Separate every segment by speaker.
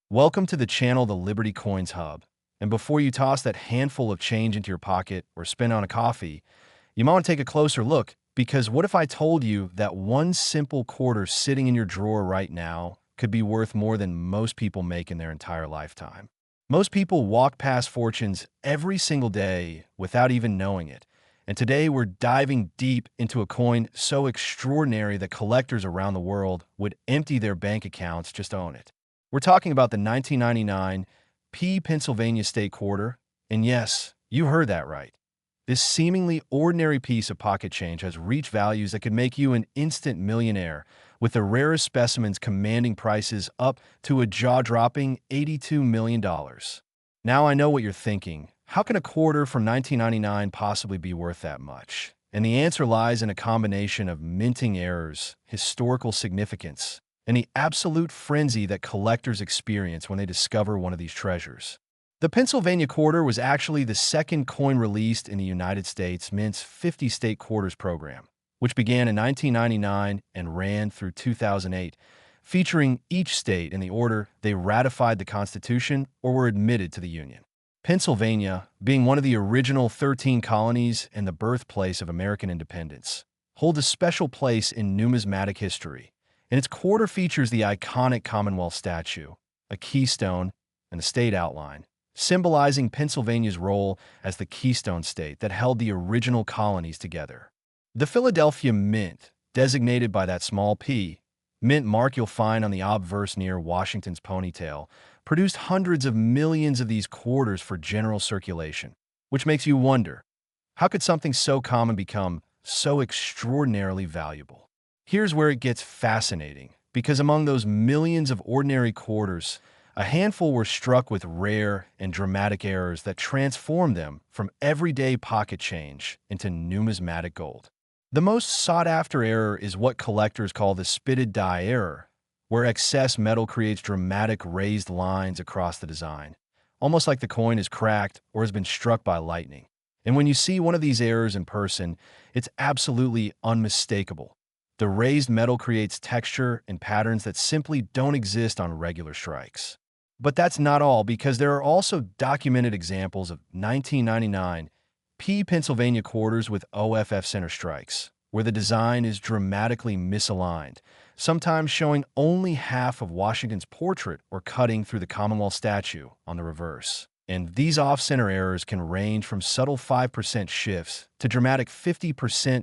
Speaker 1: Welcome to the channel, the Liberty Coins Hub. And before you toss that handful of change into your pocket or spend on a coffee, you might want to take a closer look, because what if I told you that one simple quarter sitting in your drawer right now could be worth more than most people make in their entire lifetime? Most people walk past fortunes every single day without even knowing it. And today we're diving deep into a coin so extraordinary that collectors around the world would empty their bank accounts just to own it. We're talking about the 1999 Pennsylvania State Quarter, and yes, you heard that right. This seemingly ordinary piece of pocket change has reached values that could make you an instant millionaire, with the rarest specimens commanding prices up to a jaw-dropping $82 million. Now I know what you're thinking. How can a quarter from 1999 possibly be worth that much? And the answer lies in a combination of minting errors, historical significance, and the absolute frenzy that collectors experience when they discover one of these treasures. The Pennsylvania Quarter was actually the second coin released in the United States Mint's 50 State Quarters program, which began in 1999 and ran through 2008, featuring each state in the order they ratified the Constitution or were admitted to the Union. Pennsylvania, being one of the original 13 colonies and the birthplace of American independence, holds a special place in numismatic history. And its quarter features the iconic Commonwealth statue, a keystone, and a state outline, symbolizing Pennsylvania's role as the keystone state that held the original colonies together. The Philadelphia Mint, designated by that small p, mint mark you'll find on the obverse near Washington's ponytail, produced hundreds of millions of these quarters for general circulation, which makes you wonder, how could something so common become so extraordinarily valuable? Here's where it gets fascinating, because among those millions of ordinary quarters, a handful were struck with rare and dramatic errors that transformed them from everyday pocket change into numismatic gold. The most sought-after error is what collectors call the spitted die error, where excess metal creates dramatic raised lines across the design, almost like the coin is cracked or has been struck by lightning. And when you see one of these errors in person, it's absolutely unmistakable. The raised metal creates texture and patterns that simply don't exist on regular strikes. But that's not all, because there are also documented examples of 1999 Pennsylvania quarters with OFF center strikes, where the design is dramatically misaligned, sometimes showing only half of Washington's portrait or cutting through the Commonwealth statue on the reverse. And these off-center errors can range from subtle 5% shifts to dramatic 50%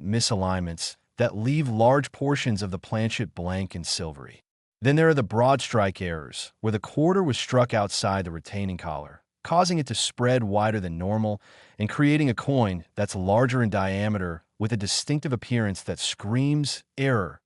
Speaker 1: misalignments that leave large portions of the planchet blank and silvery. Then there are the broad strike errors, where the quarter was struck outside the retaining collar, causing it to spread wider than normal and creating a coin that's larger in diameter with a distinctive appearance that screams error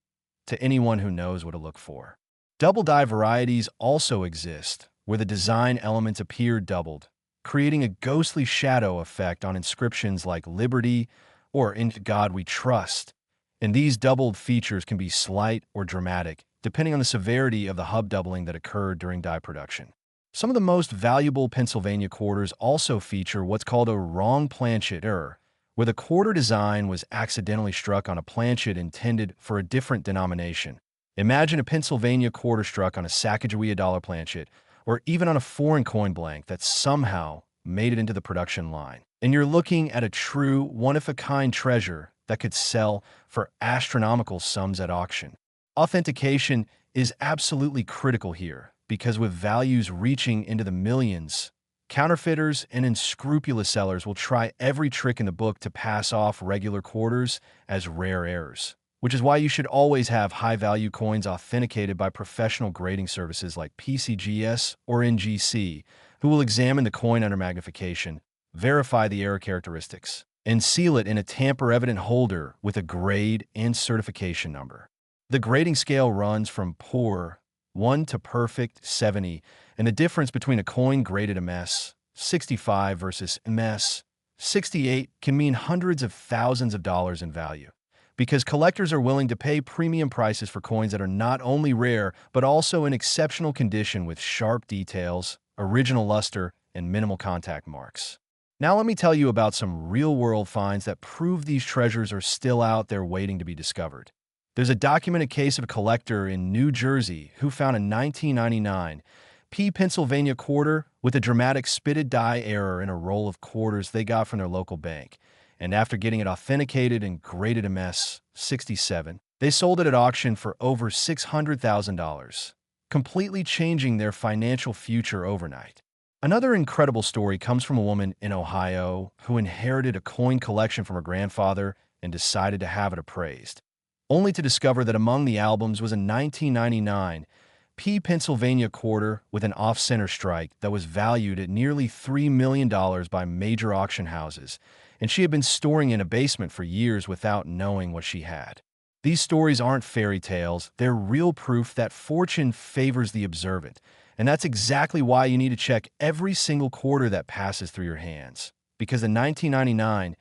Speaker 1: to anyone who knows what to look for. Double die varieties also exist, where the design elements appear doubled, creating a ghostly shadow effect on inscriptions like Liberty or In God We Trust. And these doubled features can be slight or dramatic, depending on the severity of the hub doubling that occurred during die production. Some of the most valuable Pennsylvania quarters also feature what's called a wrong planchet error, where the quarter design was accidentally struck on a planchet intended for a different denomination. Imagine a Pennsylvania quarter struck on a Sacagawea dollar planchet, or even on a foreign coin blank that somehow made it into the production line. And you're looking at a true one-of-a-kind treasure that could sell for astronomical sums at auction. Authentication is absolutely critical here, because with values reaching into the millions, counterfeiters and unscrupulous sellers will try every trick in the book to pass off regular quarters as rare errors, which is why you should always have high-value coins authenticated by professional grading services like PCGS or NGC, who will examine the coin under magnification, verify the error characteristics, and seal it in a tamper-evident holder with a grade and certification number. The grading scale runs from poor 1 to perfect 70, and the difference between a coin graded MS 65 versus MS 68 can mean hundreds of thousands of dollars in value, because collectors are willing to pay premium prices for coins that are not only rare, but also in exceptional condition with sharp details, original luster, and minimal contact marks. Now let me tell you about some real-world finds that prove these treasures are still out there waiting to be discovered. There's a documented case of a collector in New Jersey who found a 1999 P. Pennsylvania Quarter with a dramatic spitted die error in a roll of quarters they got from their local bank. And after getting it authenticated and graded MS 67, they sold it at auction for over $600,000, completely changing their financial future overnight. Another incredible story comes from a woman in Ohio who inherited a coin collection from her grandfather and decided to have it appraised, only to discover that among the albums was a 1999 P. Pennsylvania Quarter with an off-center strike that was valued at nearly $3 million by major auction houses, and she had been storing in a basement for years without knowing what she had. These stories aren't fairy tales, they're real proof that fortune favors the observant, and that's exactly why you need to check every single quarter that passes through your hands. Because the 1999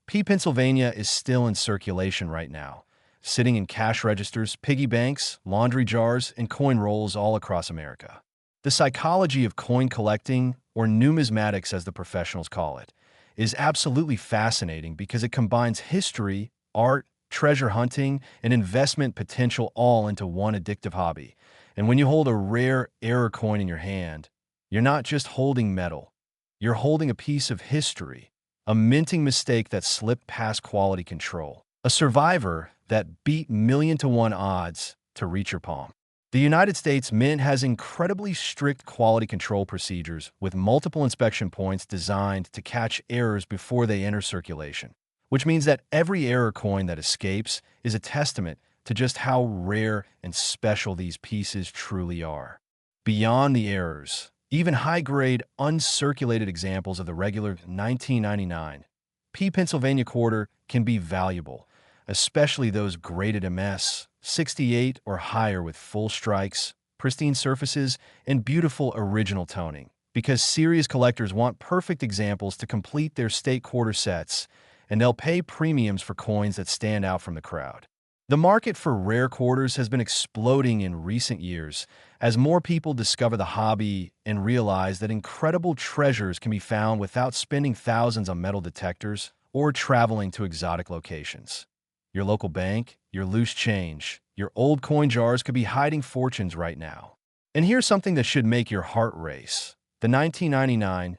Speaker 1: P. Pennsylvania is still in circulation right now, sitting in cash registers, piggy banks, laundry jars, and coin rolls all across America. The psychology of coin collecting, or numismatics as the professionals call it, is absolutely fascinating because it combines history, art, treasure hunting, and investment potential all into one addictive hobby. And when you hold a rare error coin in your hand, you're not just holding metal, you're holding a piece of history, a minting mistake that slipped past quality control, a survivor that beat million-to-1 odds to reach your palm. The United States Mint has incredibly strict quality control procedures with multiple inspection points designed to catch errors before they enter circulation, which means that every error coin that escapes is a testament to just how rare and special these pieces truly are. Beyond the errors, even high-grade, uncirculated examples of the regular 1999 P. Pennsylvania Quarter can be valuable, especially those graded MS 68 or higher with full strikes, pristine surfaces, and beautiful original toning, because serious collectors want perfect examples to complete their state quarter sets, and they'll pay premiums for coins that stand out from the crowd. The market for rare quarters has been exploding in recent years as more people discover the hobby and realize that incredible treasures can be found without spending thousands on metal detectors or traveling to exotic locations. Your local bank, your loose change, your old coin jars could be hiding fortunes right now. And here's something that should make your heart race. The 1999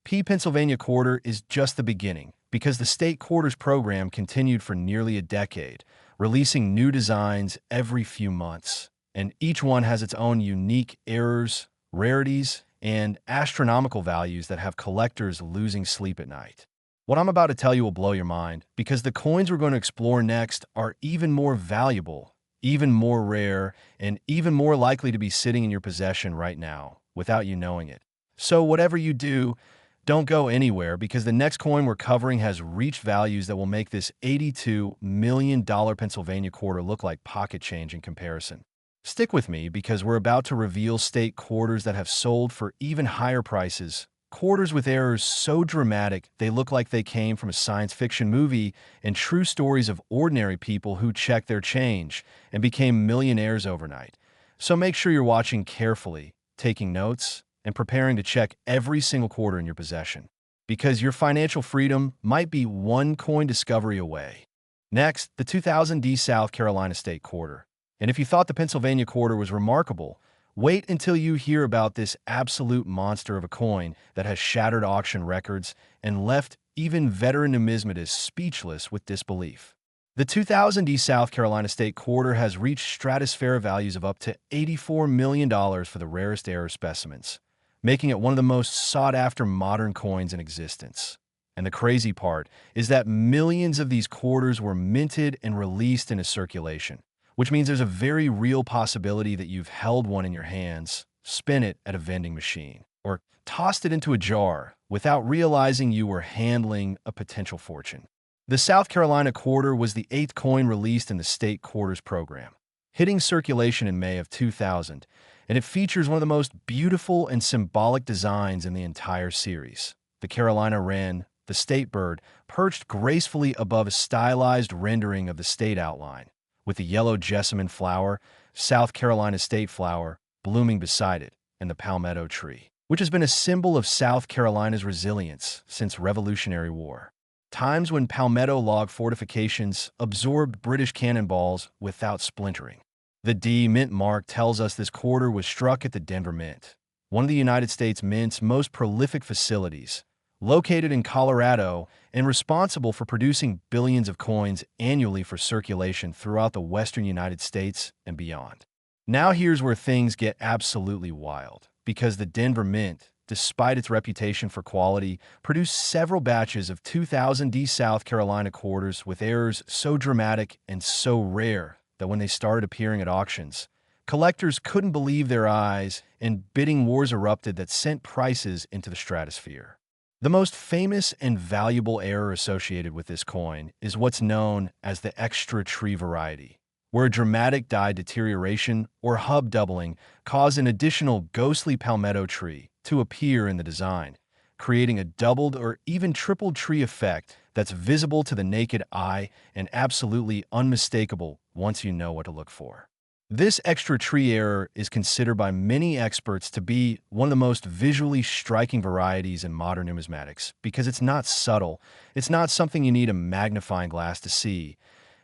Speaker 1: P. Pennsylvania Quarter is just the beginning, because the State Quarters program continued for nearly a decade, releasing new designs every few months. And each one has its own unique errors, rarities, and astronomical values that have collectors losing sleep at night. What I'm about to tell you will blow your mind, because the coins we're going to explore next are even more valuable, even more rare, and even more likely to be sitting in your possession right now, without you knowing it. So whatever you do, don't go anywhere, because the next coin we're covering has reached values that will make this $82 million Pennsylvania Quarter look like pocket change in comparison. Stick with me, because we're about to reveal state quarters that have sold for even higher prices. Quarters with errors so dramatic they look like they came from a science fiction movie, and true stories of ordinary people who checked their change and became millionaires overnight. So make sure you're watching carefully, taking notes, and preparing to check every single quarter in your possession, because your financial freedom might be one coin discovery away. Next, the 2000 South Carolina State Quarter. And if you thought the Pennsylvania Quarter was remarkable, wait until you hear about this absolute monster of a coin that has shattered auction records and left even veteran numismatists speechless with disbelief. The 2000 South Carolina State Quarter has reached stratospheric values of up to $84 million for the rarest error specimens, making it one of the most sought-after modern coins in existence. And the crazy part is that millions of these quarters were minted and released into circulation, which means there's a very real possibility that you've held one in your hands, spin it at a vending machine, or tossed it into a jar without realizing you were handling a potential fortune. The South Carolina Quarter was the 8th coin released in the State Quarters program, hitting circulation in May of 2000, and it features one of the most beautiful and symbolic designs in the entire series. The Carolina wren, the state bird, perched gracefully above a stylized rendering of the state outline, with the yellow jessamine flower, South Carolina state flower, blooming beside it, and the palmetto tree, which has been a symbol of South Carolina's resilience since Revolutionary War. Times when palmetto log fortifications absorbed British cannonballs without splintering. The D Mint mark tells us this quarter was struck at the Denver Mint, one of the United States Mint's most prolific facilities, located in Colorado and responsible for producing billions of coins annually for circulation throughout the western United States and beyond. Now here's where things get absolutely wild, because the Denver Mint, despite its reputation for quality, produced several batches of 2000D South Carolina quarters with errors so dramatic and so rare that when they started appearing at auctions, collectors couldn't believe their eyes and bidding wars erupted that sent prices into the stratosphere. The most famous and valuable error associated with this coin is what's known as the extra tree variety, where a dramatic die deterioration or hub doubling caused an additional ghostly palmetto tree to appear in the design, creating a doubled or even tripled tree effect that's visible to the naked eye and absolutely unmistakable once you know what to look for. This extra tree error is considered by many experts to be one of the most visually striking varieties in modern numismatics because it's not subtle, it's not something you need a magnifying glass to see.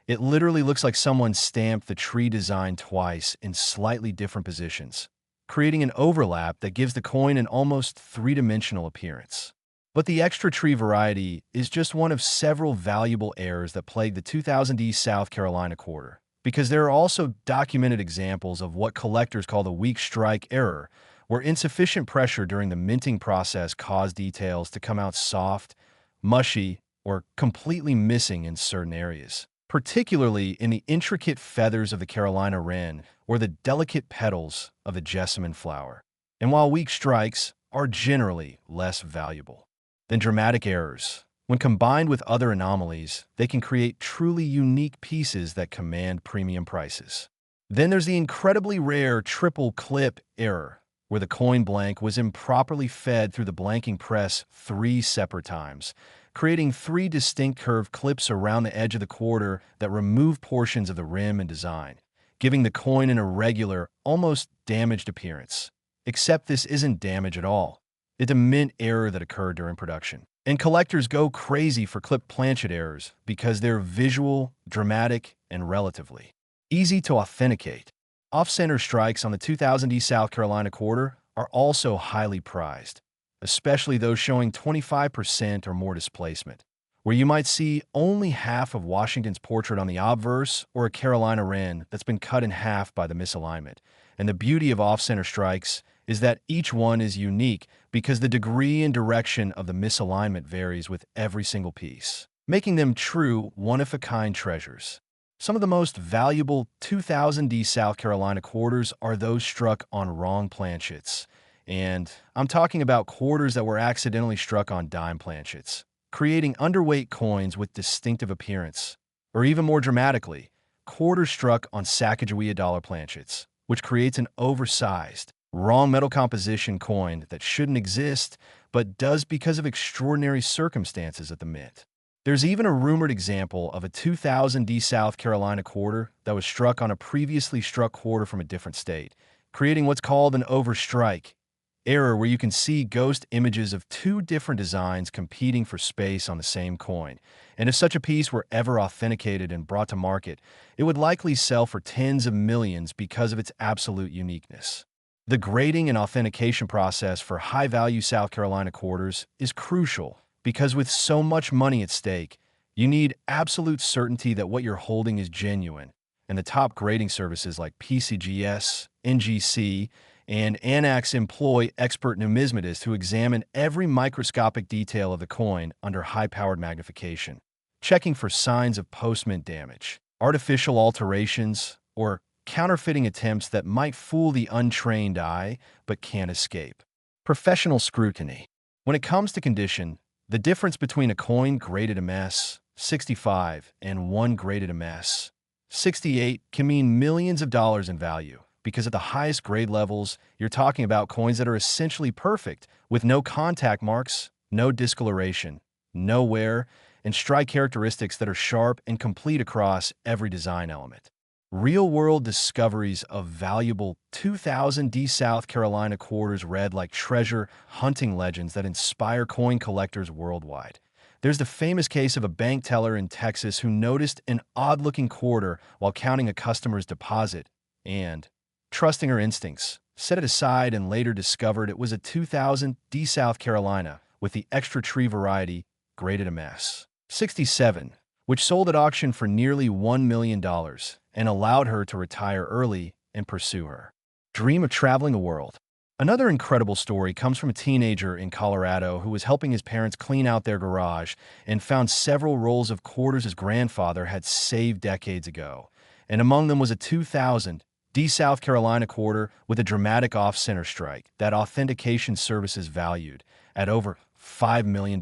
Speaker 1: It literally looks like someone stamped the tree design twice in slightly different positions, creating an overlap that gives the coin an almost three-dimensional appearance. But the extra tree variety is just one of several valuable errors that plague the 2000D South Carolina quarter, because there are also documented examples of what collectors call the weak strike error, where insufficient pressure during the minting process caused details to come out soft, mushy, or completely missing in certain areas, particularly in the intricate feathers of the Carolina wren or the delicate petals of the jessamine flower. And while weak strikes are generally less valuable than dramatic errors, when combined with other anomalies, they can create truly unique pieces that command premium prices. Then there's the incredibly rare triple clip error, where the coin blank was improperly fed through the blanking press 3 separate times, creating 3 distinct curved clips around the edge of the quarter that remove portions of the rim and design, giving the coin an irregular, almost damaged appearance. Except this isn't damage at all. It's a mint error that occurred during production. And collectors go crazy for clip planchet errors because they're visual, dramatic, and relatively easy to authenticate. Off-center strikes on the 2000D South Carolina quarter are also highly prized, especially those showing 25% or more displacement, where you might see only half of Washington's portrait on the obverse or a Carolina wren that's been cut in half by the misalignment. And the beauty of off-center strikes is that each one is unique because the degree and direction of the misalignment varies with every single piece, making them true one-of-a-kind treasures. Some of the most valuable 2000D South Carolina quarters are those struck on wrong planchets, and I'm talking about quarters that were accidentally struck on dime planchets, creating underweight coins with distinctive appearance, or even more dramatically, quarters struck on Sacagawea dollar planchets, which creates an oversized, wrong metal composition coin that shouldn't exist, but does because of extraordinary circumstances at the mint. There's even a rumored example of a 2000D South Carolina quarter that was struck on a previously struck quarter from a different state, creating what's called an overstrike error, where you can see ghost images of 2 different designs competing for space on the same coin. And if such a piece were ever authenticated and brought to market, it would likely sell for tens of millions because of its absolute uniqueness. The grading and authentication process for high-value South Carolina quarters is crucial because with so much money at stake, you need absolute certainty that what you're holding is genuine, and the top grading services like PCGS, NGC, and Anax employ expert numismatists who examine every microscopic detail of the coin under high-powered magnification, checking for signs of post-mint damage, artificial alterations, or counterfeiting attempts that might fool the untrained eye but can't escape professional scrutiny. When it comes to condition, the difference between a coin graded MS 65 and one graded MS 68 can mean millions of dollars in value, because at the highest grade levels, you're talking about coins that are essentially perfect, with no contact marks, no discoloration, no wear, and strike characteristics that are sharp and complete across every design element. Real-world discoveries of valuable 2000D South Carolina quarters read like treasure hunting legends that inspire coin collectors worldwide. There's the famous case of a bank teller in Texas who noticed an odd-looking quarter while counting a customer's deposit and, trusting her instincts, set it aside, and later discovered it was a 2000 D South Carolina with the extra tree variety graded MS 67, which sold at auction for nearly $1 million and allowed her to retire early and pursue her dream of traveling the world. Another incredible story comes from a teenager in Colorado who was helping his parents clean out their garage and found several rolls of quarters his grandfather had saved decades ago. And among them was a 2000 D South Carolina quarter with a dramatic off-center strike that authentication services valued at over $5 million,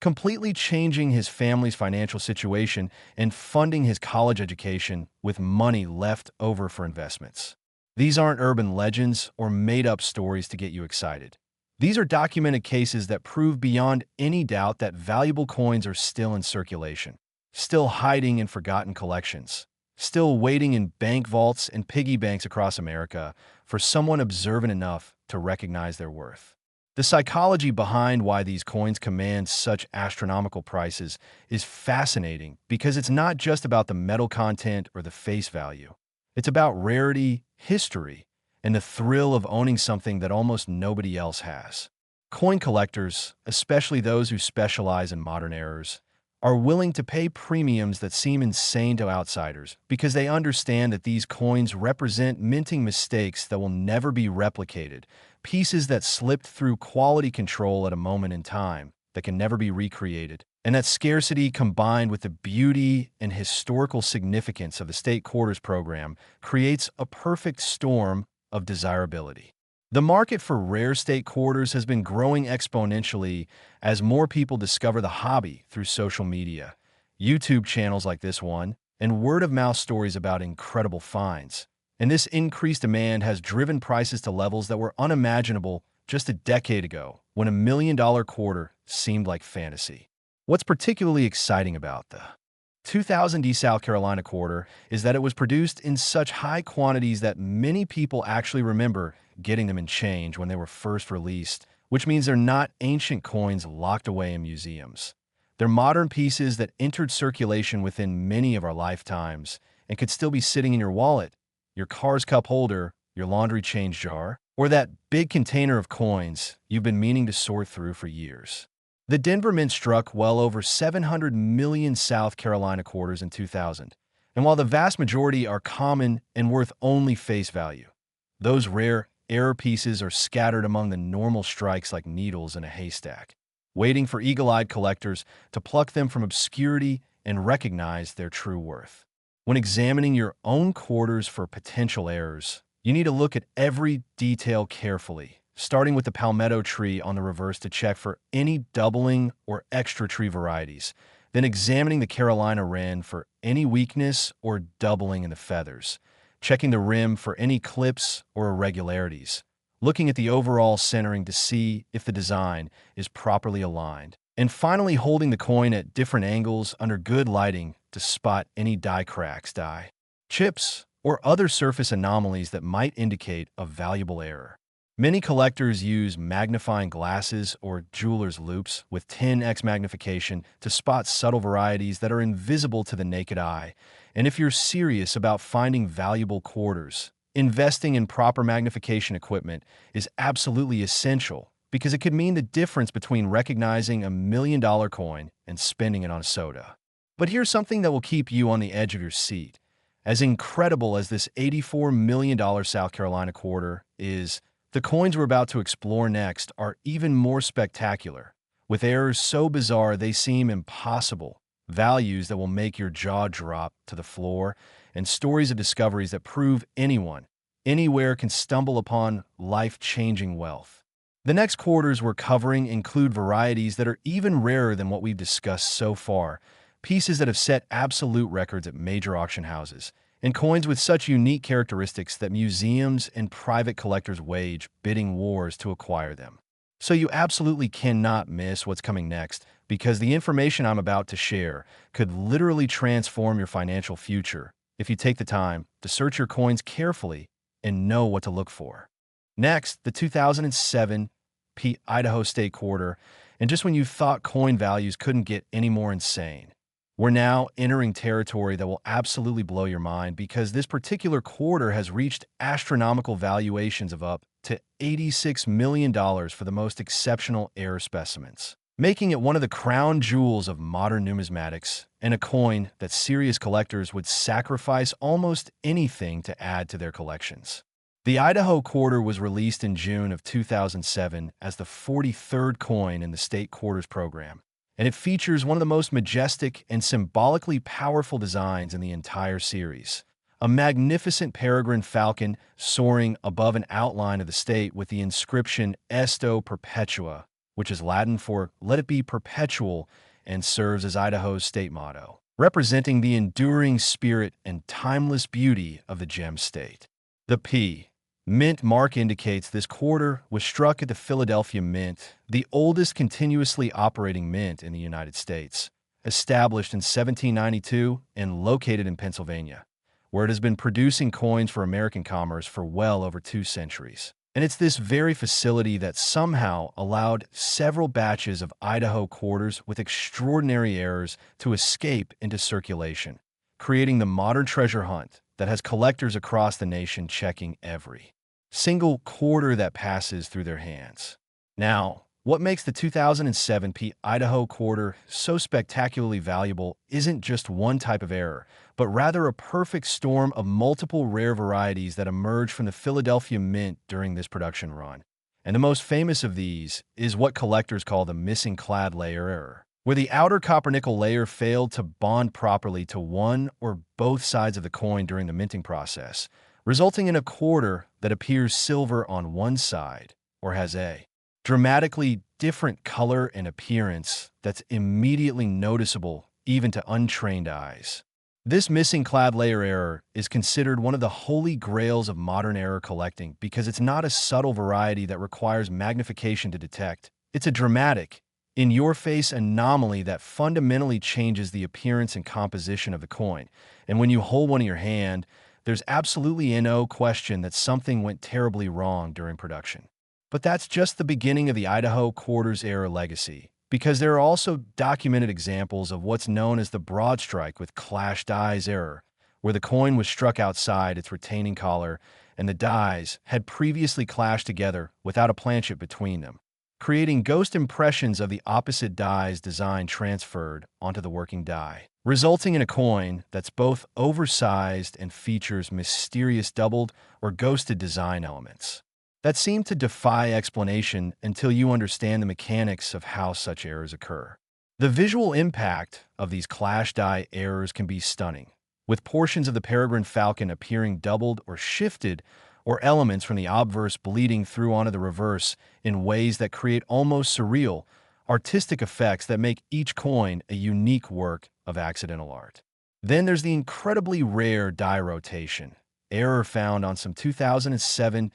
Speaker 1: completely changing his family's financial situation and funding his college education with money left over for investments. These aren't urban legends or made-up stories to get you excited. These are documented cases that prove beyond any doubt that valuable coins are still in circulation, still hiding in forgotten collections, still waiting in bank vaults and piggy banks across America for someone observant enough to recognize their worth. The psychology behind why these coins command such astronomical prices is fascinating because it's not just about the metal content or the face value. It's about rarity, history, and the thrill of owning something that almost nobody else has. Coin collectors, especially those who specialize in modern eras, are willing to pay premiums that seem insane to outsiders because they understand that these coins represent minting mistakes that will never be replicated, pieces that slipped through quality control at a moment in time that can never be recreated. And that scarcity, combined with the beauty and historical significance of the State Quarters program, creates a perfect storm of desirability. The market for rare state quarters has been growing exponentially as more people discover the hobby through social media, YouTube channels like this one, and word-of-mouth stories about incredible finds. And this increased demand has driven prices to levels that were unimaginable just a decade ago, when $1 million quarter seemed like fantasy. What's particularly exciting about the 2000 D South Carolina quarter is that it was produced in such high quantities that many people actually remember getting them in change when they were first released, which means they're not ancient coins locked away in museums. They're modern pieces that entered circulation within many of our lifetimes and could still be sitting in your wallet, your car's cup holder, your laundry change jar, or that big container of coins you've been meaning to sort through for years. The Denver Mint struck well over 700 million South Carolina quarters in 2000, and while the vast majority are common and worth only face value, those rare error pieces are scattered among the normal strikes like needles in a haystack, waiting for eagle-eyed collectors to pluck them from obscurity and recognize their true worth. When examining your own quarters for potential errors, you need to look at every detail carefully, starting with the palmetto tree on the reverse to check for any doubling or extra tree varieties, then examining the Carolina wren for any weakness or doubling in the feathers, checking the rim for any clips or irregularities, looking at the overall centering to see if the design is properly aligned, and finally holding the coin at different angles under good lighting to spot any die cracks, chips, or other surface anomalies that might indicate a valuable error. Many collectors use magnifying glasses or jeweler's loupes with 10x magnification to spot subtle varieties that are invisible to the naked eye. And if you're serious about finding valuable quarters, investing in proper magnification equipment is absolutely essential because it could mean the difference between recognizing $1 million coin and spending it on soda. But here's something that will keep you on the edge of your seat. As incredible as this $84 million South Carolina quarter is, the coins we're about to explore next are even more spectacular, with errors so bizarre they seem impossible, values that will make your jaw drop to the floor, and stories of discoveries that prove anyone, anywhere can stumble upon life-changing wealth. The next quarters we're covering include varieties that are even rarer than what we've discussed so far, pieces that have set absolute records at major auction houses, and coins with such unique characteristics that museums and private collectors wage bidding wars to acquire them. So you absolutely cannot miss what's coming next, because the information I'm about to share could literally transform your financial future if you take the time to search your coins carefully and know what to look for. Next, the 2007 Idaho State Quarter, and just when you thought coin values couldn't get any more insane, We're now entering territory that will absolutely blow your mind because this particular quarter has reached astronomical valuations of up to $86 million for the most exceptional error specimens, making it one of the crown jewels of modern numismatics and a coin that serious collectors would sacrifice almost anything to add to their collections. The Idaho Quarter was released in June of 2007 as the 43rd coin in the State Quarters program, and it features one of the most majestic and symbolically powerful designs in the entire series. A magnificent peregrine falcon soaring above an outline of the state with the inscription Esto Perpetua, which is Latin for "Let it be perpetual," and serves as Idaho's state motto, representing the enduring spirit and timeless beauty of the gem state. The P. Mint mark indicates this quarter was struck at the Philadelphia Mint, the oldest continuously operating mint in the United States, established in 1792 and located in Pennsylvania, where it has been producing coins for American commerce for well over 2 centuries. And it's this very facility that somehow allowed several batches of Idaho quarters with extraordinary errors to escape into circulation, creating the modern treasure hunt that has collectors across the nation checking every single quarter that passes through their hands. Now, what makes the 2007 Idaho Quarter so spectacularly valuable isn't just one type of error, but rather a perfect storm of multiple rare varieties that emerged from the Philadelphia Mint during this production run. And the most famous of these is what collectors call the missing clad layer error, where the outer copper-nickel layer failed to bond properly to one or both sides of the coin during the minting process, resulting in a quarter that appears silver on one side or has a dramatically different color and appearance that's immediately noticeable even to untrained eyes. This missing clad layer error is considered one of the holy grails of modern error collecting because it's not a subtle variety that requires magnification to detect. It's a dramatic, in-your-face anomaly that fundamentally changes the appearance and composition of the coin. And when you hold one in your hand, there's absolutely no question that something went terribly wrong during production. But that's just the beginning of the Idaho Quarters error legacy, because there are also documented examples of what's known as the broad strike with clash dies error, where the coin was struck outside its retaining collar and the dies had previously clashed together without a planchet between them, creating ghost impressions of the opposite die's design transferred onto the working die, resulting in a coin that's both oversized and features mysterious doubled or ghosted design elements that seem to defy explanation until you understand the mechanics of how such errors occur. The visual impact of these clash die errors can be stunning, with portions of the peregrine falcon appearing doubled or shifted, or elements from the obverse bleeding through onto the reverse in ways that create almost surreal, artistic effects that make each coin a unique work of accidental art. Then there's the incredibly rare die rotation error found on some 2007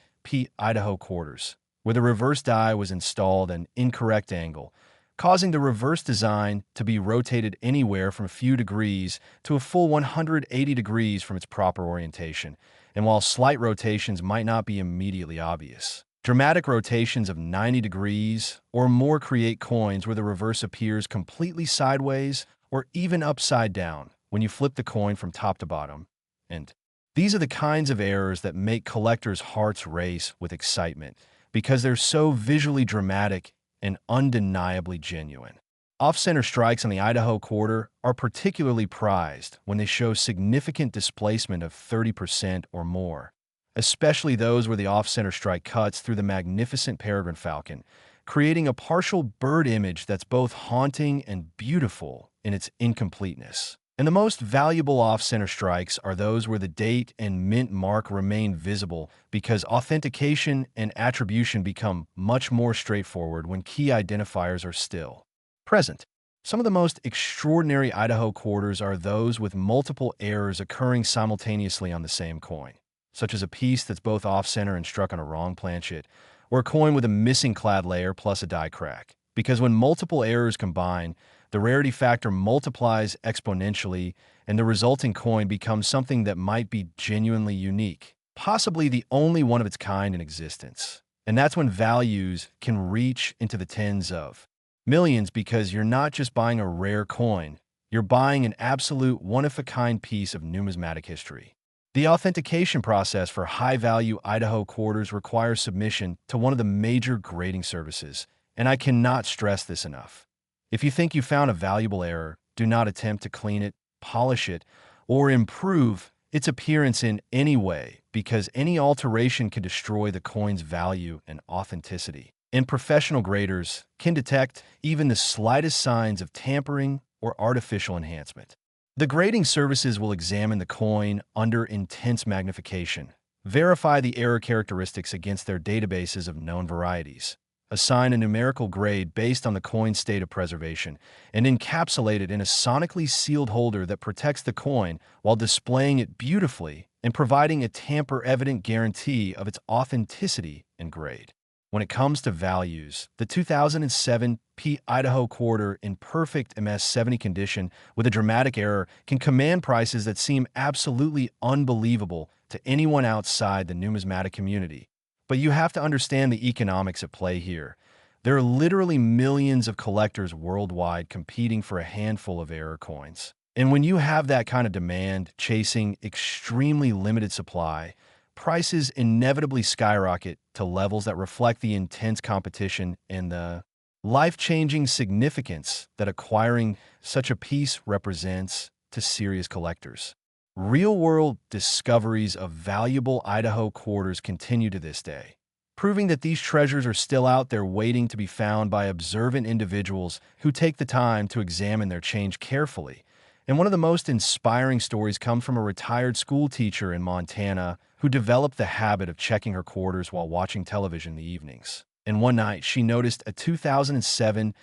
Speaker 1: Idaho quarters, where the reverse die was installed at an incorrect angle, causing the reverse design to be rotated anywhere from a few degrees to a full 180 degrees from its proper orientation, and while slight rotations might not be immediately obvious, dramatic rotations of 90 degrees or more create coins where the reverse appears completely sideways or even upside down when you flip the coin from top to bottom. And these are the kinds of errors that make collectors' hearts race with excitement because they're so visually dramatic and undeniably genuine. Off-center strikes on the Idaho Quarter are particularly prized when they show significant displacement of 30% or more, especially those where the off-center strike cuts through the magnificent peregrine falcon, creating a partial bird image that's both haunting and beautiful in its incompleteness. And the most valuable off-center strikes are those where the date and mint mark remain visible because authentication and attribution become much more straightforward when key identifiers are still present. Some of the most extraordinary Idaho quarters are those with multiple errors occurring simultaneously on the same coin, such as a piece that's both off-center and struck on a wrong planchet, or a coin with a missing clad layer plus a die crack. Because when multiple errors combine, the rarity factor multiplies exponentially, and the resulting coin becomes something that might be genuinely unique, possibly the only one of its kind in existence. And that's when values can reach into the tens of millions because you're not just buying a rare coin, you're buying an absolute one-of-a-kind piece of numismatic history. The authentication process for high-value Idaho quarters requires submission to one of the major grading services, and I cannot stress this enough. If you think you found a valuable error, do not attempt to clean it, polish it, or improve its appearance in any way, because any alteration can destroy the coin's value and authenticity. And professional graders can detect even the slightest signs of tampering or artificial enhancement. The grading services will examine the coin under intense magnification, verify the error characteristics against their databases of known varieties, assign a numerical grade based on the coin's state of preservation, and encapsulate it in a sonically sealed holder that protects the coin while displaying it beautifully and providing a tamper-evident guarantee of its authenticity and grade. When it comes to values, the 2007 Idaho Quarter in perfect MS-70 condition with a dramatic error can command prices that seem absolutely unbelievable to anyone outside the numismatic community. But you have to understand the economics at play here. There are literally millions of collectors worldwide competing for a handful of error coins. And when you have that kind of demand chasing extremely limited supply, prices inevitably skyrocket to levels that reflect the intense competition and the life-changing significance that acquiring such a piece represents to serious collectors. Real-world discoveries of valuable Idaho quarters continue to this day, proving that these treasures are still out there waiting to be found by observant individuals who take the time to examine their change carefully. And one of the most inspiring stories comes from a retired school teacher in Montana who developed the habit of checking her quarters while watching television in the evenings. And one night, she noticed a 2007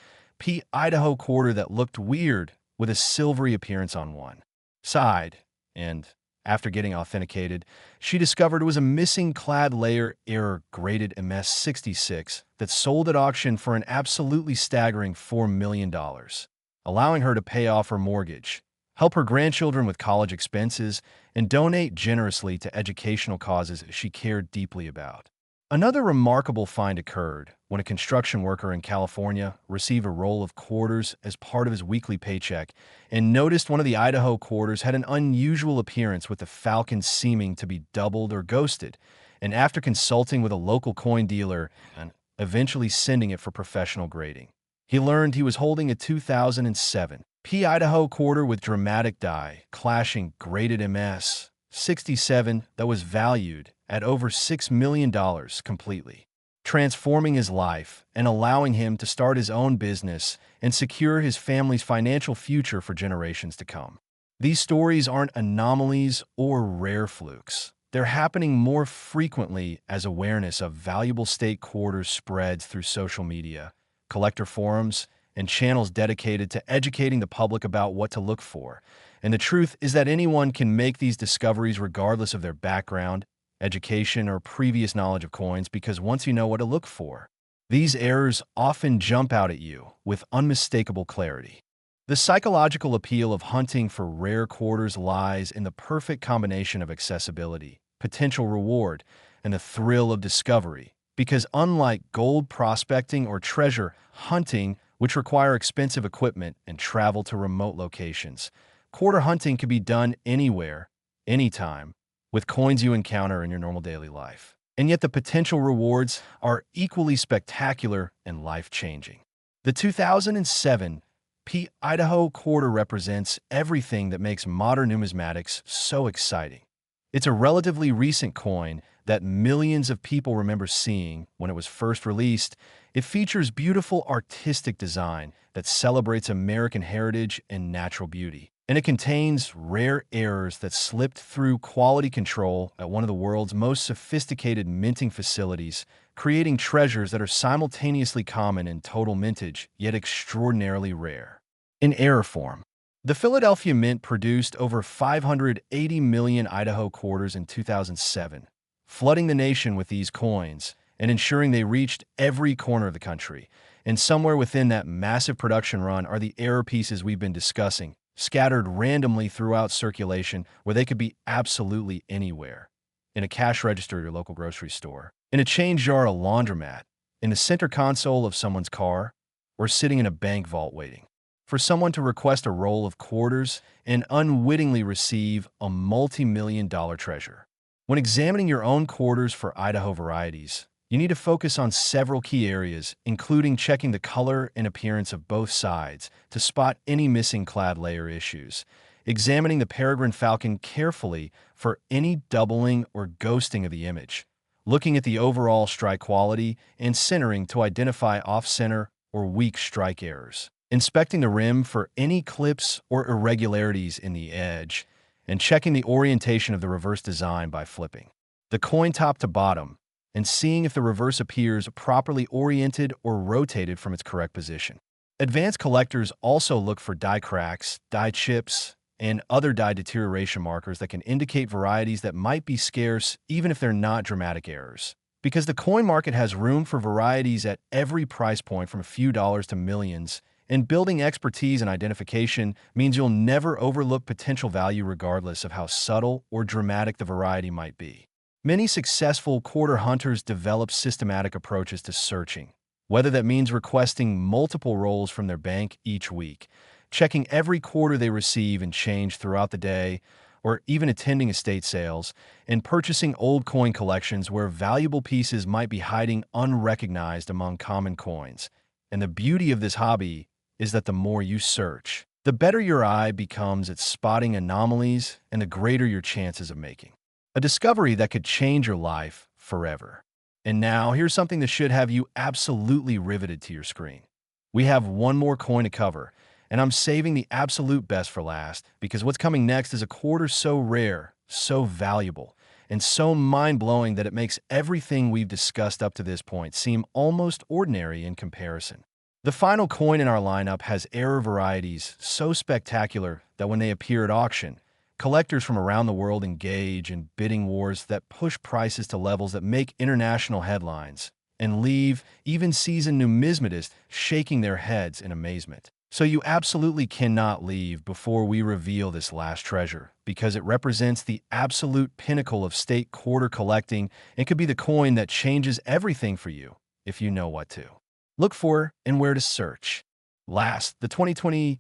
Speaker 1: Idaho quarter that looked weird with a silvery appearance on one side. And after getting authenticated, she discovered it was a missing clad layer error graded MS-66 that sold at auction for an absolutely staggering $4 million, allowing her to pay off her mortgage, help her grandchildren with college expenses, and donate generously to educational causes she cared deeply about. Another remarkable find occurred when a construction worker in California received a roll of quarters as part of his weekly paycheck and noticed one of the Idaho quarters had an unusual appearance with the falcon seeming to be doubled or ghosted, and after consulting with a local coin dealer and eventually sending it for professional grading, he learned he was holding a 2007 Idaho quarter with dramatic die, clashing graded MS-67 that was valued at over $6 million completely, transforming his life and allowing him to start his own business and secure his family's financial future for generations to come. These stories aren't anomalies or rare flukes. They're happening more frequently as awareness of valuable state quarters spreads through social media, collector forums, and channels dedicated to educating the public about what to look for. And the truth is that anyone can make these discoveries regardless of their background, education, or previous knowledge of coins, because once you know what to look for, these errors often jump out at you with unmistakable clarity. The psychological appeal of hunting for rare quarters lies in the perfect combination of accessibility, potential reward, and the thrill of discovery, because unlike gold prospecting or treasure hunting, which require expensive equipment and travel to remote locations, quarter hunting can be done anywhere, anytime, with coins you encounter in your normal daily life. And yet the potential rewards are equally spectacular and life-changing. The 2007 Idaho Quarter represents everything that makes modern numismatics so exciting. It's a relatively recent coin that millions of people remember seeing when it was first released. It features beautiful artistic design that celebrates American heritage and natural beauty. And it contains rare errors that slipped through quality control at one of the world's most sophisticated minting facilities, creating treasures that are simultaneously common in total mintage, yet extraordinarily rare in error form. The Philadelphia Mint produced over 580 million Idaho quarters in 2007, flooding the nation with these coins and ensuring they reached every corner of the country. And somewhere within that massive production run are the error pieces we've been discussing, scattered randomly throughout circulation where they could be absolutely anywhere. In a cash register at your local grocery store, in a change jar at a laundromat, in the center console of someone's car, or sitting in a bank vault waiting for someone to request a roll of quarters and unwittingly receive a multi-million-dollar treasure. When examining your own quarters for Idaho varieties, you need to focus on several key areas, including checking the color and appearance of both sides to spot any missing clad layer issues, examining the peregrine falcon carefully for any doubling or ghosting of the image, looking at the overall strike quality and centering to identify off-center or weak strike errors, inspecting the rim for any clips or irregularities in the edge, and checking the orientation of the reverse design by flipping the coin top to bottom and seeing if the reverse appears properly oriented or rotated from its correct position. Advanced collectors also look for die cracks, die chips, and other die deterioration markers that can indicate varieties that might be scarce even if they're not dramatic errors. Because the coin market has room for varieties at every price point from a few dollars to millions, and building expertise and identification means you'll never overlook potential value regardless of how subtle or dramatic the variety might be. Many successful quarter hunters develop systematic approaches to searching, whether that means requesting multiple rolls from their bank each week, checking every quarter they receive and change throughout the day, or even attending estate sales and purchasing old coin collections where valuable pieces might be hiding unrecognized among common coins. And the beauty of this hobby is that the more you search, the better your eye becomes at spotting anomalies and the greater your chances of making a discovery that could change your life forever. And now, here's something that should have you absolutely riveted to your screen. We have one more coin to cover, and I'm saving the absolute best for last because what's coming next is a quarter so rare, so valuable, and so mind-blowing that it makes everything we've discussed up to this point seem almost ordinary in comparison. The final coin in our lineup has error varieties so spectacular that when they appear at auction, collectors from around the world engage in bidding wars that push prices to levels that make international headlines and leave even seasoned numismatists shaking their heads in amazement. So you absolutely cannot leave before we reveal this last treasure because it represents the absolute pinnacle of state quarter collecting and could be the coin that changes everything for you if you know what to look for and where to search. Last, the 2020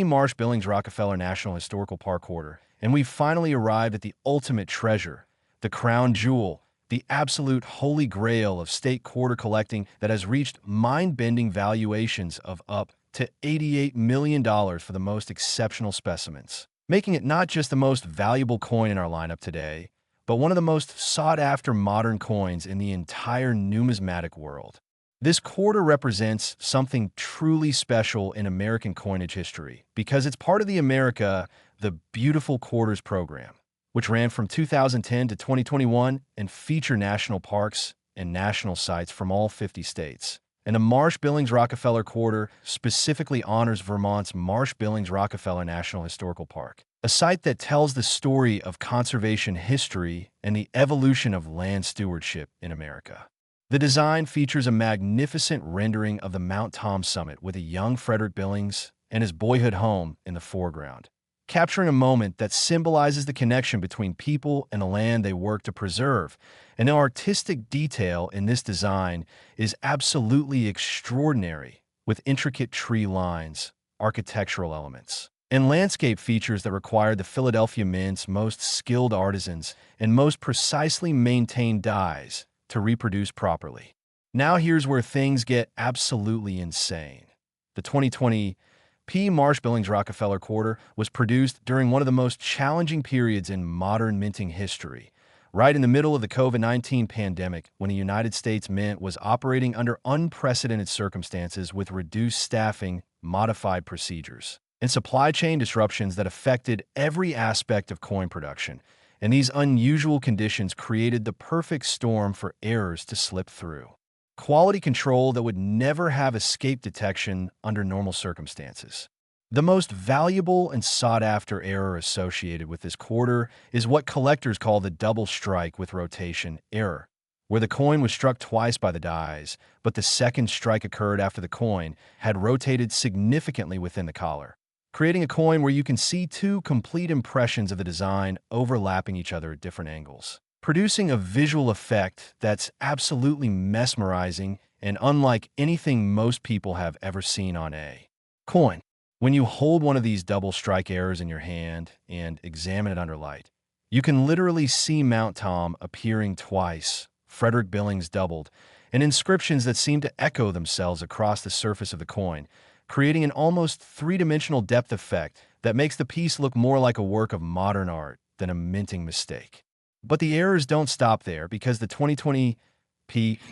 Speaker 1: Marsh-Billings-Rockefeller National Historical Park quarter, and we've finally arrived at the ultimate treasure, the crown jewel, the absolute holy grail of state quarter collecting that has reached mind-bending valuations of up to $88 million for the most exceptional specimens, making it not just the most valuable coin in our lineup today, but one of the most sought-after modern coins in the entire numismatic world. This quarter represents something truly special in American coinage history because it's part of the Beautiful Quarters program, which ran from 2010 to 2021 and feature national parks and national sites from all 50 states. And the Marsh-Billings-Rockefeller quarter specifically honors Vermont's Marsh-Billings-Rockefeller National Historical Park, a site that tells the story of conservation history and the evolution of land stewardship in America. The design features a magnificent rendering of the Mount Tom summit with a young Frederick Billings and his boyhood home in the foreground, capturing a moment that symbolizes the connection between people and the land they work to preserve. And the artistic detail in this design is absolutely extraordinary, with intricate tree lines, architectural elements, and landscape features that require the Philadelphia Mint's most skilled artisans and most precisely maintained dies to reproduce properly. Now here's where things get absolutely insane. The 2020 Marsh-Billings-Rockefeller quarter was produced during one of the most challenging periods in modern minting history, right in the middle of the COVID-19 pandemic when the United States Mint was operating under unprecedented circumstances with reduced staffing, modified procedures, and supply chain disruptions that affected every aspect of coin production. And these unusual conditions created the perfect storm for errors to slip through. Quality control that would never have escaped detection under normal circumstances. The most valuable and sought-after error associated with this quarter is what collectors call the double strike with rotation error, where the coin was struck twice by the dies, but the second strike occurred after the coin had rotated significantly within the collar, creating a coin where you can see two complete impressions of the design overlapping each other at different angles, producing a visual effect that's absolutely mesmerizing and unlike anything most people have ever seen on a coin. When you hold one of these double strike errors in your hand and examine it under light, you can literally see Mount Tom appearing twice, Frederick Billings doubled, and inscriptions that seem to echo themselves across the surface of the coin, creating an almost three-dimensional depth effect that makes the piece look more like a work of modern art than a minting mistake. But the errors don't stop there, because the 2020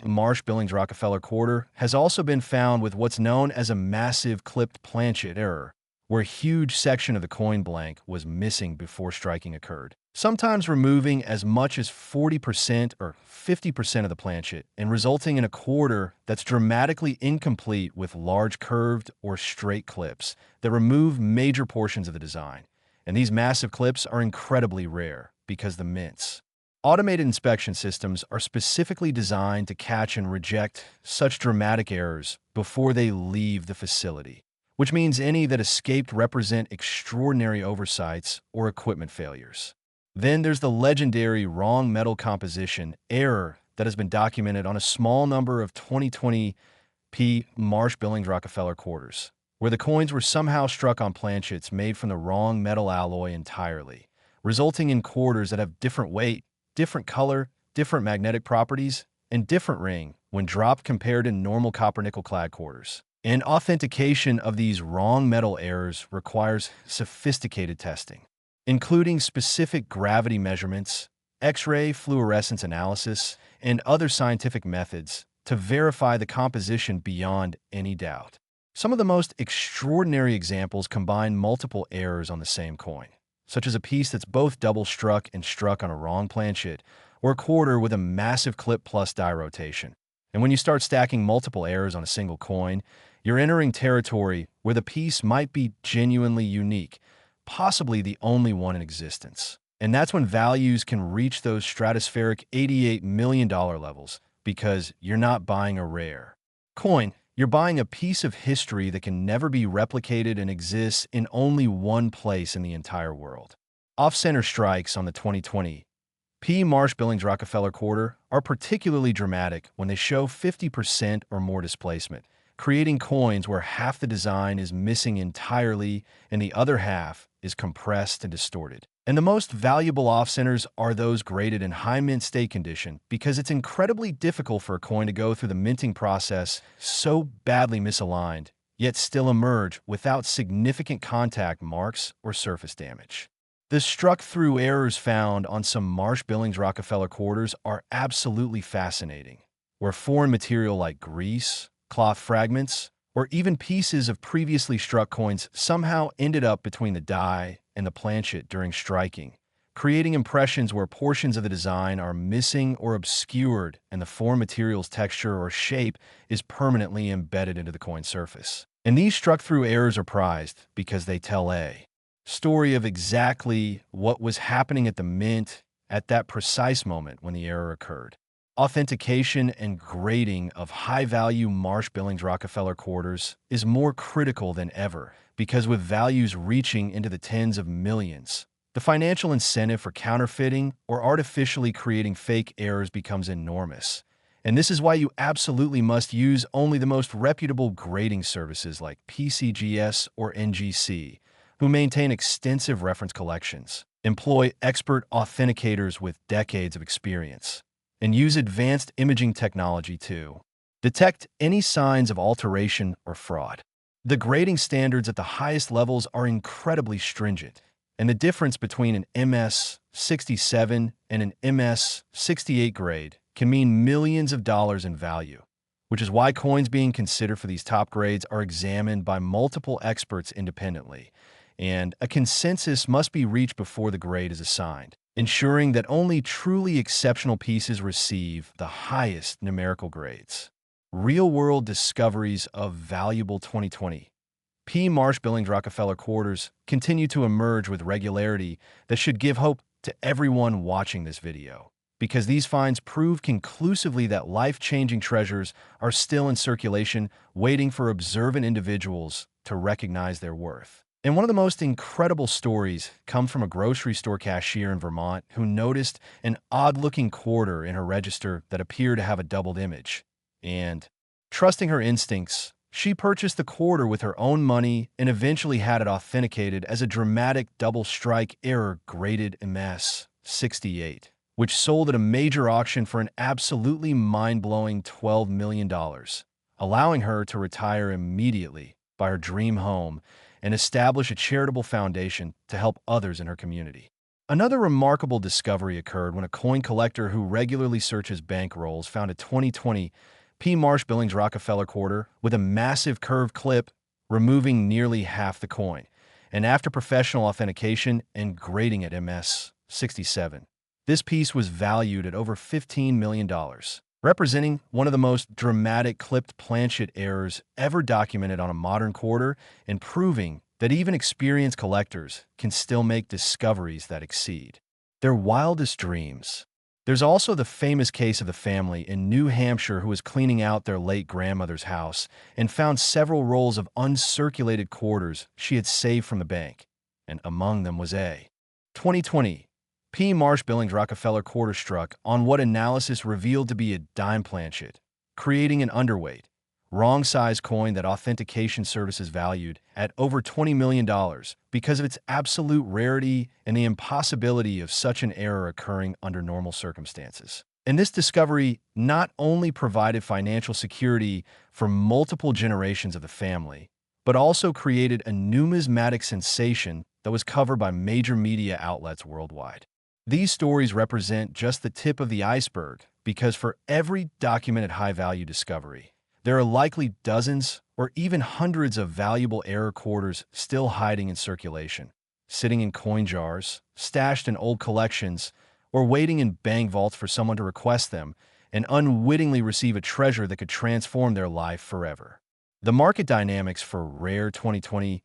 Speaker 1: Marsh-Billings-Rockefeller quarter has also been found with what's known as a massive clipped planchet error, where a huge section of the coin blank was missing before striking occurred, sometimes removing as much as 40% or 50% of the planchet and resulting in a quarter that's dramatically incomplete with large curved or straight clips that remove major portions of the design. And these massive clips are incredibly rare because the mints. Automated inspection systems are specifically designed to catch and reject such dramatic errors before they leave the facility, which means any that escaped represent extraordinary oversights or equipment failures. Then there's the legendary wrong metal composition error that has been documented on a small number of 2020 Marsh-Billings-Rockefeller quarters, where the coins were somehow struck on planchets made from the wrong metal alloy entirely, resulting in quarters that have different weight, different color, different magnetic properties, and different ring when dropped compared to normal copper-nickel clad quarters. And authentication of these wrong metal errors requires sophisticated testing, including specific gravity measurements, X-ray fluorescence analysis, and other scientific methods to verify the composition beyond any doubt. Some of the most extraordinary examples combine multiple errors on the same coin, such as a piece that's both double struck and struck on a wrong planchet, or a quarter with a massive clip plus die rotation. And when you start stacking multiple errors on a single coin, you're entering territory where the piece might be genuinely unique, possibly the only one in existence. And that's when values can reach those stratospheric $88 million levels, because you're not buying a rare coin. You're buying a piece of history that can never be replicated and exists in only one place in the entire world. Off-center strikes on the 2020 Marsh-Billings-Rockefeller quarter are particularly dramatic when they show 50% or more displacement, creating coins where half the design is missing entirely and the other half is compressed and distorted. And the most valuable off-centers are those graded in high mint state condition, because it's incredibly difficult for a coin to go through the minting process so badly misaligned, yet still emerge without significant contact marks or surface damage. The struck-through errors found on some Marsh-Billings-Rockefeller quarters are absolutely fascinating, where foreign material like grease, cloth fragments, or even pieces of previously struck coins somehow ended up between the die and the planchet during striking, creating impressions where portions of the design are missing or obscured and the foreign material's texture or shape is permanently embedded into the coin surface. And these struck-through errors are prized because they tell a story of exactly what was happening at the mint at that precise moment when the error occurred. Authentication and grading of high-value Marsh-Billings-Rockefeller quarters is more critical than ever, because with values reaching into the tens of millions, the financial incentive for counterfeiting or artificially creating fake errors becomes enormous. And this is why you absolutely must use only the most reputable grading services like PCGS or NGC, who maintain extensive reference collections, employ expert authenticators with decades of experience, and use advanced imaging technology to detect any signs of alteration or fraud. The grading standards at the highest levels are incredibly stringent, and the difference between an MS-67 and an MS-68 grade can mean millions of dollars in value, which is why coins being considered for these top grades are examined by multiple experts independently, and a consensus must be reached before the grade is assigned, ensuring that only truly exceptional pieces receive the highest numerical grades. Real-world discoveries of valuable 2020 Marsh-Billings-Rockefeller quarters continue to emerge with regularity that should give hope to everyone watching this video, because these finds prove conclusively that life-changing treasures are still in circulation, waiting for observant individuals to recognize their worth. And one of the most incredible stories comes from a grocery store cashier in Vermont who noticed an odd-looking quarter in her register that appeared to have a doubled image. And, trusting her instincts, She purchased the quarter with her own money and eventually had it authenticated as a dramatic double strike error graded MS-68, which sold at a major auction for an absolutely mind-blowing $12 million, allowing her to retire immediately, buy her dream home, and establish a charitable foundation to help others in her community. Another remarkable discovery occurred when a coin collector who regularly searches bank rolls found a 2020 Marsh-Billings-Rockefeller quarter with a massive curved clip, removing nearly half the coin, and after professional authentication and grading at MS-67. This piece was valued at over $15 million, representing one of the most dramatic clipped planchet errors ever documented on a modern quarter and proving that even experienced collectors can still make discoveries that exceed their wildest dreams. There's also the famous case of the family in New Hampshire who was cleaning out their late grandmother's house and found several rolls of uncirculated quarters she had saved from the bank, and among them was a 2020 Marsh-Billings-Rockefeller quarter struck on what analysis revealed to be a dime planchet, creating an underweight, wrong-size coin that authentication services valued at over $20 million because of its absolute rarity and the impossibility of such an error occurring under normal circumstances. And this discovery not only provided financial security for multiple generations of the family, but also created a numismatic sensation that was covered by major media outlets worldwide. These stories represent just the tip of the iceberg because for every documented high-value discovery, there are likely dozens or even hundreds of valuable error quarters still hiding in circulation, sitting in coin jars, stashed in old collections, or waiting in bank vaults for someone to request them and unwittingly receive a treasure that could transform their life forever. The market dynamics for rare 2020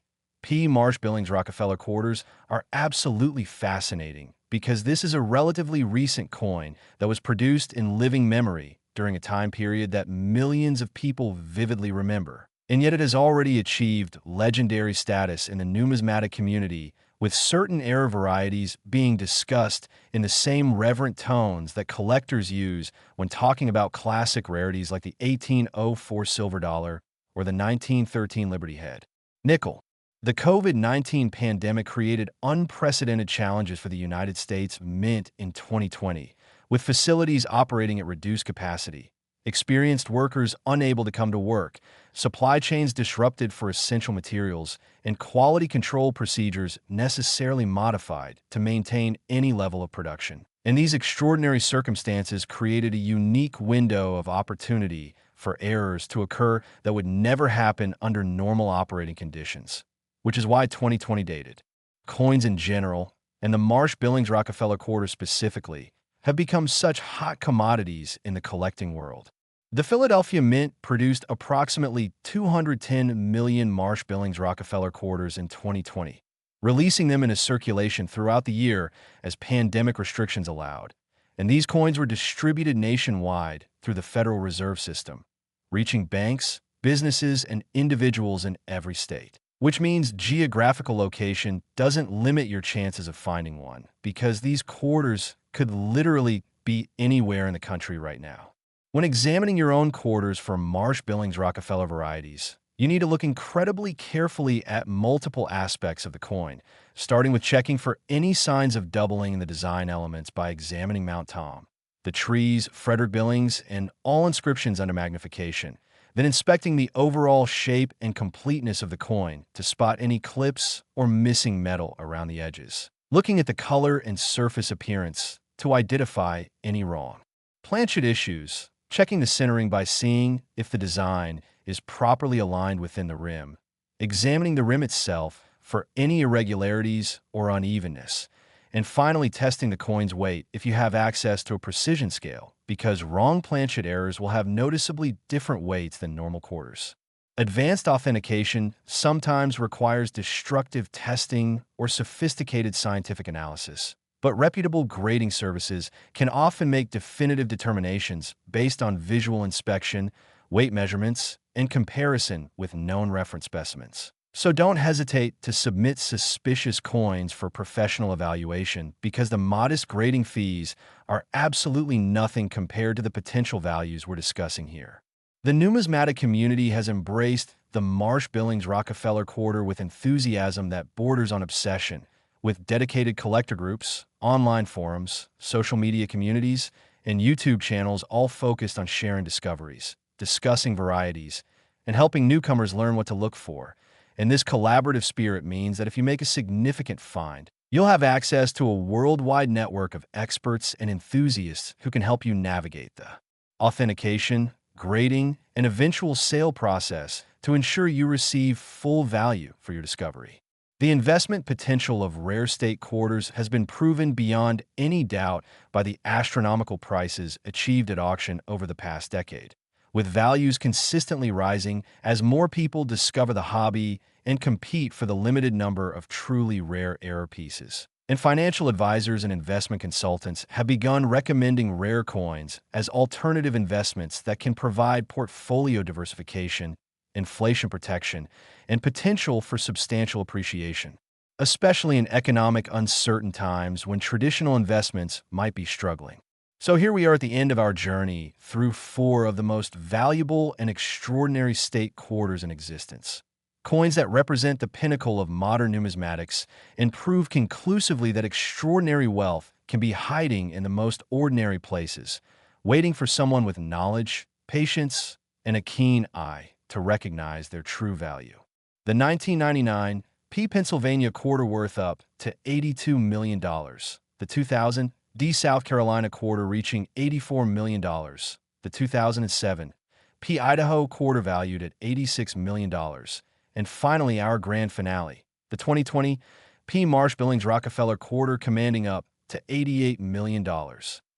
Speaker 1: Marsh-Billings-Rockefeller quarters are absolutely fascinating because this is a relatively recent coin that was produced in living memory during a time period that millions of people vividly remember. And yet it has already achieved legendary status in the numismatic community, with certain error varieties being discussed in the same reverent tones that collectors use when talking about classic rarities like the 1804 silver dollar or the 1913 Liberty Head. Nickel. The COVID-19 pandemic created unprecedented challenges for the United States Mint in 2020, with facilities operating at reduced capacity, experienced workers unable to come to work, supply chains disrupted for essential materials, and quality control procedures necessarily modified to maintain any level of production. And these extraordinary circumstances created a unique window of opportunity for errors to occur that would never happen under normal operating conditions, which is why 2020 dated coins in general, and the Marsh-Billings-Rockefeller quarter specifically, have become such hot commodities in the collecting world. The Philadelphia Mint produced approximately 210 million Marsh-Billings-Rockefeller quarters in 2020, releasing them into circulation throughout the year as pandemic restrictions allowed. And these coins were distributed nationwide through the Federal Reserve System, reaching banks, businesses, and individuals in every state. Which means geographical location doesn't limit your chances of finding one, because these quarters could literally be anywhere in the country right now. When examining your own quarters for Marsh-Billings-Rockefeller varieties, you need to look incredibly carefully at multiple aspects of the coin, starting with checking for any signs of doubling in the design elements by examining Mount Tom, the trees, Frederick Billings, and all inscriptions under magnification, then inspecting the overall shape and completeness of the coin to spot any clips or missing metal around the edges, looking at the color and surface appearance to identify any wrong. Planchet issues, checking the centering by seeing if the design is properly aligned within the rim, examining the rim itself for any irregularities or unevenness, and finally testing the coin's weight if you have access to a precision scale, because wrong planchet errors will have noticeably different weights than normal quarters. Advanced authentication sometimes requires destructive testing or sophisticated scientific analysis, but reputable grading services can often make definitive determinations based on visual inspection, weight measurements, and comparison with known reference specimens. So don't hesitate to submit suspicious coins for professional evaluation, because the modest grading fees are absolutely nothing compared to the potential values we're discussing here. The numismatic community has embraced the Marsh-Billings-Rockefeller quarter with enthusiasm that borders on obsession, with dedicated collector groups, online forums, social media communities, and YouTube channels all focused on sharing discoveries, discussing varieties, and helping newcomers learn what to look for. And this collaborative spirit means that if you make a significant find, you'll have access to a worldwide network of experts and enthusiasts who can help you navigate the authentication, grading, and eventual sale process to ensure you receive full value for your discovery. The investment potential of rare state quarters has been proven beyond any doubt by the astronomical prices achieved at auction over the past decade, with values consistently rising as more people discover the hobby and compete for the limited number of truly rare pieces. And financial advisors and investment consultants have begun recommending rare coins as alternative investments that can provide portfolio diversification, inflation protection, and potential for substantial appreciation, especially in economic uncertain times when traditional investments might be struggling. So here we are at the end of our journey through 4 of the most valuable and extraordinary state quarters in existence. Coins that represent the pinnacle of modern numismatics and prove conclusively that extraordinary wealth can be hiding in the most ordinary places, waiting for someone with knowledge, patience, and a keen eye to recognize their true value. The 1999 Pennsylvania quarter worth up to $82 million. The 2000 South Carolina quarter reaching $84 million. The 2007 Idaho quarter valued at $86 million. And finally, our grand finale, the 2020 Marsh-Billings-Rockefeller quarter commanding up to $88 million.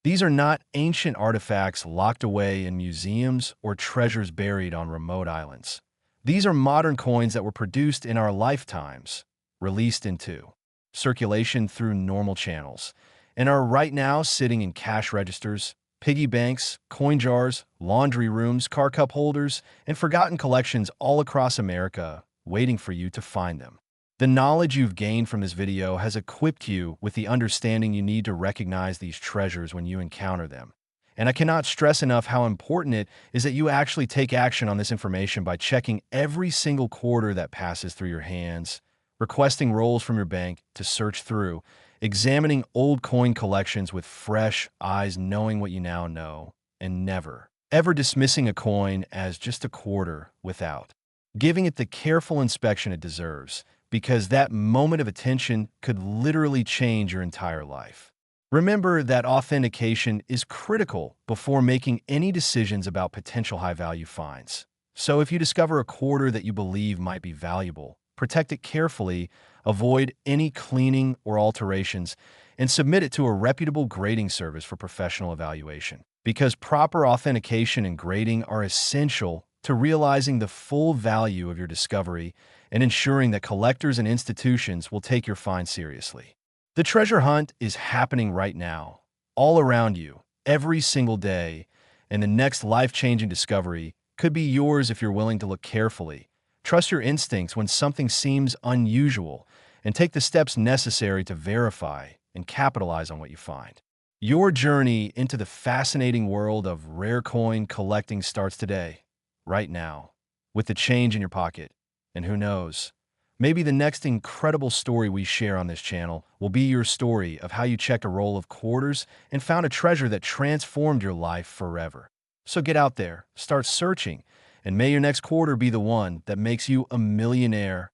Speaker 1: These are not ancient artifacts locked away in museums or treasures buried on remote islands. These are modern coins that were produced in our lifetimes, released into circulation through normal channels, and are right now sitting in cash registers, piggy banks, coin jars, laundry rooms, car cup holders, and forgotten collections all across America, waiting for you to find them. The knowledge you've gained from this video has equipped you with the understanding you need to recognize these treasures when you encounter them. And I cannot stress enough how important it is that you actually take action on this information by checking every single quarter that passes through your hands, requesting rolls from your bank to search through, examining old coin collections with fresh eyes, knowing what you now know, and never, ever dismissing a coin as just a quarter without giving it the careful inspection it deserves, because that moment of attention could literally change your entire life. Remember that authentication is critical before making any decisions about potential high-value finds. So if you discover a quarter that you believe might be valuable, protect it carefully, avoid any cleaning or alterations, and submit it to a reputable grading service for professional evaluation. Because proper authentication and grading are essential to realizing the full value of your discovery and ensuring that collectors and institutions will take your find seriously. The treasure hunt is happening right now, all around you, every single day, and the next life-changing discovery could be yours if you're willing to look carefully, trust your instincts when something seems unusual, and take the steps necessary to verify and capitalize on what you find. Your journey into the fascinating world of rare coin collecting starts today, right now, with the change in your pocket. And who knows, maybe the next incredible story we share on this channel will be your story of how you checked a roll of quarters and found a treasure that transformed your life forever. So get out there, start searching, and may your next quarter be the one that makes you a millionaire